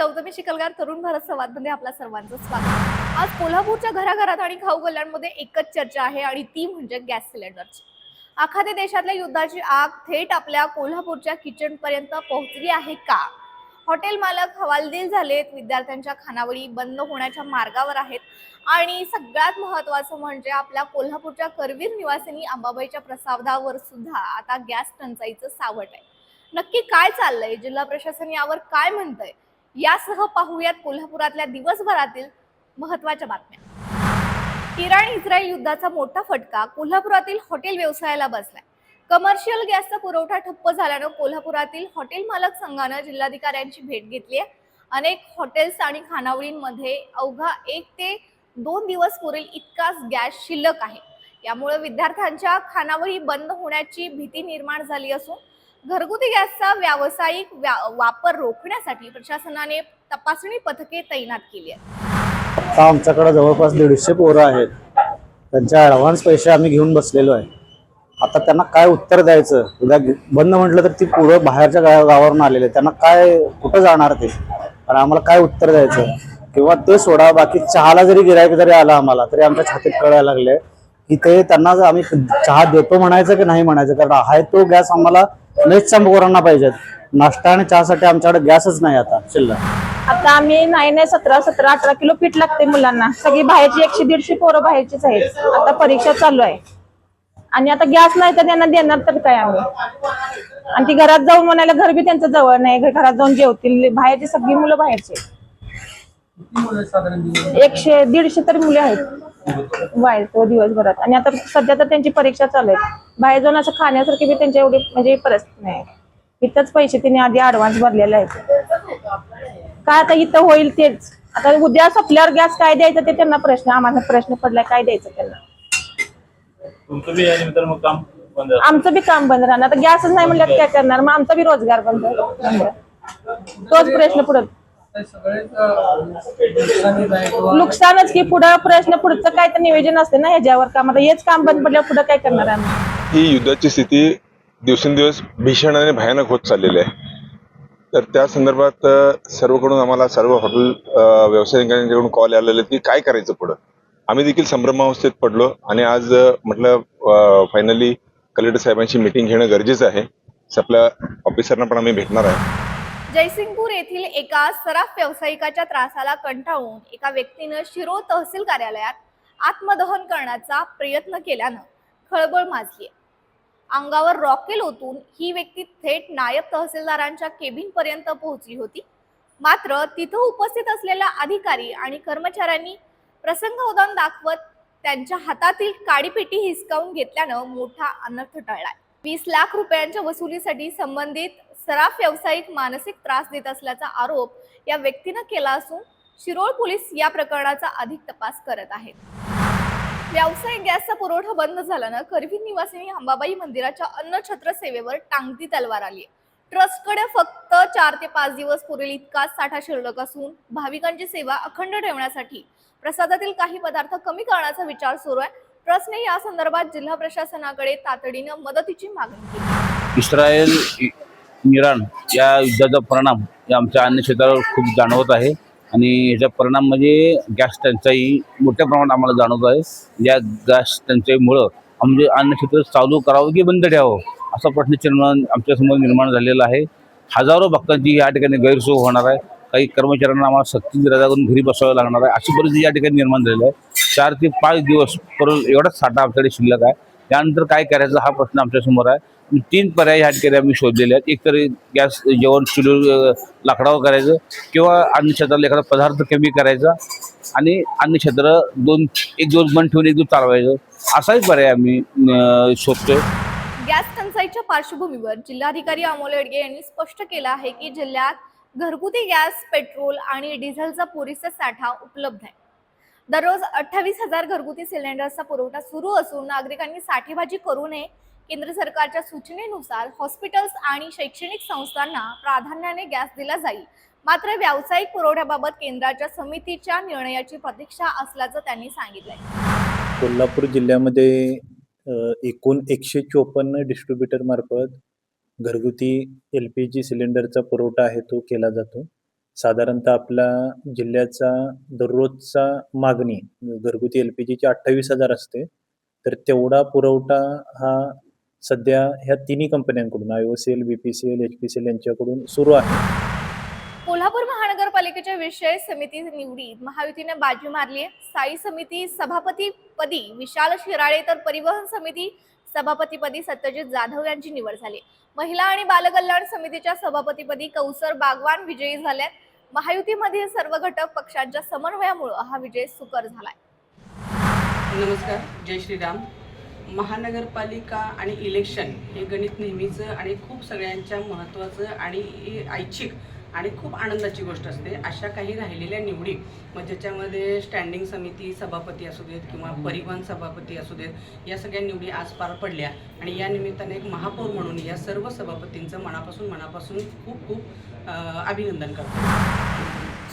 गौतमी शिकलगार तरुण भारत संवादमध्ये आपल्या सर्वांचं स्वागत। आज कोल्हापूरच्या घराघरात आणि खाऊ गल्ल्यांमध्ये एकच चर्चा आहे आणि ती म्हणजे गॅस सिलेंडरची। आखाती देशातल्या युद्धाची आग थेट आपल्या कोल्हापूरच्या किचन पर्यंत पोहोचली आहे का? हॉटेल मालक हवालदिल झालेत, विद्यार्थ्यांच्या खानावळी बंद होण्याच्या मार्गावर आहेत आणि सगळ्यात महत्त्वाचं म्हणजे आपल्या कोल्हापूरच्या करवीर निवासिनी अंबाबाईच्या प्रसादावर सुद्धा आता गॅस टंचाईचं सावट आहे। नक्की काय चाललंय, जिल्हा प्रशासन यावर काय म्हणतंय, यासह पाहूयात कोल्हापुरातल्या दिवसभरातील महत्त्वाच्या बातम्या। इराण इस्रायल युद्धाचा मोठा फटका कोल्हापुरातील हॉटेल व्यवसायाला बसलाय। कमर्शियल गॅसचा पुरवठा ठप्प झाल्यानं कोल्हापुरातील हॉटेल मालक संघानं जिल्हाधिकाऱ्यांची भेट घेतली आहे। अनेक हॉटेल्स आणि खानावळींमध्ये अवघा 1 ते 2 दिवस पुरेल इतकाच गॅस शिल्लक आहे। यामुळे विद्यार्थ्यांच्या खानावळी बंद होण्याची भीती निर्माण झाली असून घरगुती गॅसचा व्यावसायिक वापर रोखण्यासाठी प्रशासनाने तपासणी पथके तैनात केली आहेत। आता आमच्याकडे जवळपास 150 पोरं आहेत। त्यांच्या ॲडव्हान्स पैसे आम्ही घेऊन बसलेलो आहे। आता त्यांना काय उत्तर द्यायचं? उद्या बंद म्हटलं तर ती पोरं बाहेरच्या गावावरून आलेले, त्यांना काय कुठं जाणार ते? आणि आम्हाला काय उत्तर द्यायचं? किंवा ते सोडा, बाकी चहाला जरी गिरायक जरी आला आम्हाला तरी आमच्या छातीत कळायला लागले की ते त्यांना आम्ही चहा देतो म्हणायचं की नाही म्हणायचं, कारण आहे तो गॅस आम्हाला मेसच्या पोरांना पाहिजेत। नाश्ता आणि चहासाठी आमच्याकडे गॅसच नाही आता शिल्लक। आता आम्ही नाही 17-18 किलो पीठ लागते मुलांना। सगळी बाहेरची 100-150 पोरं बाहेरचीच आहेत। आता परीक्षा चालू आहे आणि आता गॅस नाही तर त्यांना देणार तर काय आम्ही? आणि ती घरात जाऊन म्हणायला घर बी त्यांचं जवळ नाही, घरात जाऊन जेवतील। बाहेरची सगळी मुलं बाहेरची 100-150 तरी मुले आहेत बाहेर तो दिवसभरात। आणि आता सध्या तर त्यांची परीक्षा चालू आहे। बाहेर जाऊन असं खाण्यासारखी बी त्यांच्या एवढी म्हणजे परिस्थिती नाही। इथंच पैसे त्यांनी आधी ऍडव्हान्स भरलेले आहेत। काय आता इथं होईल तेच। आता उद्या संपल्यावर गॅस काय द्यायचं ते त्यांना प्रश्न, आम्हाला प्रश्न पडलाय काय द्यायचं त्यांना। तुमचं बी यानंतर मग काम बंद, आमचं बी काम बंद राहणार। आता गॅसच नाही म्हणल्यावर काय करणार? मग आमचा बी रोजगार बंद, तोच प्रश्न पुढे। नुकसानच की पुढं प्रश्न, पुढचं काय तर नियोजन असते ना ह्याच्यावर काम। आता हेच काम बंद पडल्यावर पुढं काय करणार आम्ही? ही युद्धाची स्थिती दिवसेंदिवस भीषण आणि भयानक होत चाललेली आहे। तर त्या संदर्भात सर्वकडून आम्हाला सर्व हॉटेल व्यावसायिकांकडून कॉल आलेले की काय करायचं पुढं। आम्ही देखील संभ्रमावस्थेत पडलो आणि आज म्हटलं फायनली कलेक्टर साहेबांची मीटिंग घेणं गरजेचं आहे। आपल्या ऑफिसरना पण आम्ही भेटणार आहे। जयसिंगपूर येथील एका सराफ व्यावसायिकाच्या त्रासाला कंटाळून एका व्यक्तीनं शिरोळ तहसील कार्यालयात आत्मदहन करण्याचा प्रयत्न केल्यानं खळबळ माजली। अंगावर रॉकेल ओतून ही व्यक्ती थेट नायब तहसीलदारांच्या केबिन पर्यंत पोहोचली होती। मात्र तिथं उपस्थित असलेल्या अधिकारी आणि कर्मचाऱ्यांनी प्रसंगावधान दाखवत त्यांच्या हातातील काडीपेटी हिसकावून घेतल्यानं मोठा अनर्थ टळलाय। 20 लाख रुपयांच्या वसुलीसाठी संबंधित सराफ व्यावसायिक मानसिक त्रास देत असल्याचा आरोप या व्यक्तीनं केला असून शिरोळ पोलीस या प्रकरणाचा अधिक तपास करत आहेत। व्यावसायिक गॅसचा पुरवठा बंद झाल्यानं करवीर निवासिनी अंबाबाई मंदिराच्या अन्नछत्र सेवेवर टांगती तलवार आली। ट्रस्टकडे फक्त 4 ते 5 दिवस पुरेल इतकाच साठा शिल्लक असून भाविकांची सेवा अखंड ठेवण्यासाठी प्रसादातील काही पदार्थ कमी करण्याचा विचार सुरू आहे। ट्रस्टने या संदर्भात जिल्हा प्रशासनाकडे तातडीनं मदतीची मागणी केली। इस्रायल इराण या युद्धाचा परिणाम आमच्या अन्न क्षेत्रावर खूप जाणवत आहे आणि याचा परिणाम म्हणजे गॅस टंचाई मोठ्या प्रमाणात आम्हाला जाणवत आहे। या गॅस टंचाईमुळं म्हणजे अन्न क्षेत्र चालू करावं की बंद ठेवावं असा प्रश्नचिन्ह आमच्यासमोर निर्माण झालेला आहे। हजारो भक्तांची या ठिकाणी गैरसोय होणार आहे। काही कर्मचाऱ्यांना आम्हाला सक्तीची रजा करून घरी बसवावं लागणार आहे, अशी परिस्थिती या ठिकाणी निर्माण झालेली आहे। 4 ते 5 दिवस परत एवढाच साठा आमच्याकडे शिल्लक आहे। त्यानंतर काय करायचं हा प्रश्न आमच्यासमोर आहे। 3 पर्याय या ठिकाणी आम्ही शोधलेले आहेत। एक तर गॅस जेवण चुलीवर लाकडावर करायचं किंवा अन्न क्षेत्राला एखादा पदार्थ कमी करायचा आणि अन्न क्षेत्र 1 दिवस बंद ठेवून 1 दिवस चालवायचं, असाही पर्याय आम्ही शोधतोय। गॅस टंचाईच्या पार्श्वभूमीवर जिल्हाधिकारी अमोल येडगे यांनी स्पष्ट केलं आहे की जिल्ह्यात घरगुती गॅस, पेट्रोल आणि डिझेलचा पुरेसा साठा उपलब्ध आहे। दररोज 28,000 घरगुती सिलेंडर्सचा पुरवठा सुरू असून नागरिकांनी साठेबाजी करू नये। केंद्र सरकारच्या सूचनेनुसार हॉस्पिटल्स आणि शैक्षणिक संस्थांना प्राधान्याने गॅस दिला जाईल। मात्र व्यावसायिक पुरवठ्याबाबत केंद्राच्या समितीच्या निर्णयाची प्रतीक्षा असल्याचं त्यांनी सांगितलंय। कोल्हापूर जिल्ह्यामध्ये एकूण 154 डिस्ट्रीब्युटर मार्फत घरगुती LPG सिलेंडरचा पुरवठा आहे तो केला जातो। साधारणतः आपला जिल्ह्याचा दररोजचा मागणी घरगुती LPGची 28,000 असते. तर तेवढा पुरवठा हा सध्या ह्या तिन्ही कंपन्यांकडून IOCL, BPCL, HPCL यांच्याकडून सुरू आहे. कोल्हापूर महानगरपालिकेच्या विषय समिती निवडीत महायुतीने बाजी मारली आहे. स्थायी समिती सभापतीपदी विशाल शिराळे तर परिवहन समिती सभापतीपदी सत्यजित जाधव यांची निवड झाली. महिला आणि बालकल्याण समितीच्या सभापतीपदी कौसर बागवान विजयी झाल्यात. महायुतीमधील सर्व घटक पक्षांच्या समन्वयामुळे हा विजय सुकर झालाय. नमस्कार, जय श्रीराम. महानगरपालिका आणि इलेक्शन हे गणित नेहमीचं आणि खूप सगळ्यांच्या महत्त्वाचं आणि ऐच्छिक आणि खूप आनंदाची गोष्ट असते. अशा काही राहिलेल्या निवडी मग ज्याच्यामध्ये स्टँडिंग समिती सभापती असू देत किंवा परिवहन सभापती असू देत, या सगळ्या निवडी आज पार पडल्या आणि या निमित्ताने एक महापौर म्हणून या सर्व सभापतींचं मनापासून खूप खूप अभिनंदन करतो.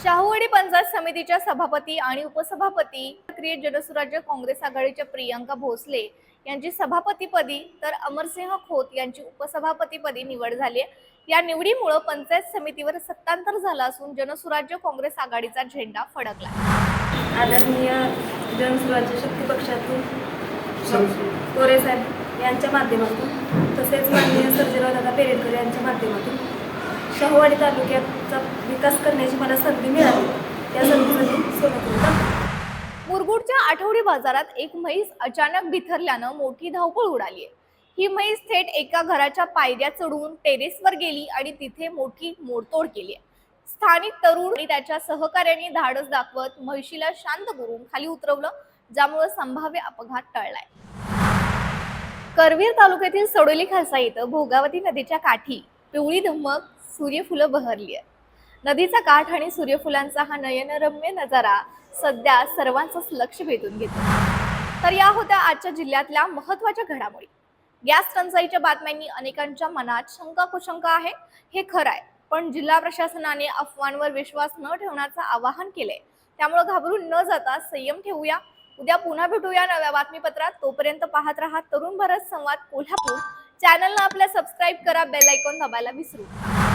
शाहूवाडी पंचायत समितीच्या सभापती आणि उपसभापती क्रिएट जनसुराज्य काँग्रेस आघाडीच्या प्रियंका भोसले यांची सभापतीपदी तर अमरसिंह खोत यांची उपसभापतीपदी निवड झाली आहे. या निवडीमुळे पंचायत समितीवर सत्तांतर झालं असून जनसुराज्य काँग्रेस आघाडीचा झेंडा फडकला. आदरणीय जनसुराज्य शक्ती पक्षातून कोरे साहेब यांच्या माध्यमातून तसेच माननीय सर्जेराव दादा पेरेडकर यांच्या माध्यमातून शाहूवाडी तालुक्याचा विकास करण्याची मला संधी मिळाली. त्या संधीसाठी सोलापूर मुरगुडच्या आठवडी बाजारात एक म्हैस अचानक बिथरल्यानं मोठी धावपळ उडाली आहे. ही म्हैस थेट एका घराच्या पायऱ्या चढून टेरेसवर गेली आणि तिथे मोठी मोडतोड केली आहे. स्थानिक तरुण आणि त्याच्या सहकार्यांनी धाडस दाखवत म्हैशीला शांत करून खाली उतरवलं, ज्यामुळे संभाव्य अपघात टळलाय. करवीर तालुक्यातील सडोली खालसा इथं भोगावती नदीच्या काठी पिवळी धमक सूर्यफुलं बहरली आहे. नदीचा काठ आणि सूर्यफुलांचा हा नयनरम्य नजारा सध्या सर्वांचंच लक्ष वेधून घेतो. तर या होत्या आजच्या जिल्ह्यातल्या महत्त्वाच्या घडामोडी. गॅस टंचाईच्या बातम्यांनी अनेकांच्या मनात शंका कुशंका आहे, हे खरं आहे. पण जिल्हा प्रशासनाने अफवांवर विश्वास न ठेवण्याचं आवाहन केलंय. त्यामुळे घाबरून न जाता संयम ठेवूया. उद्या पुन्हा भेटूया नव्या बातमीपत्रात. तोपर्यंत पाहत रहा तरुण भारत संवाद कोल्हापूर. चॅनलला आपल्या सबस्क्राईब करा, बेल आयकॉन दाबायला विसरू नका.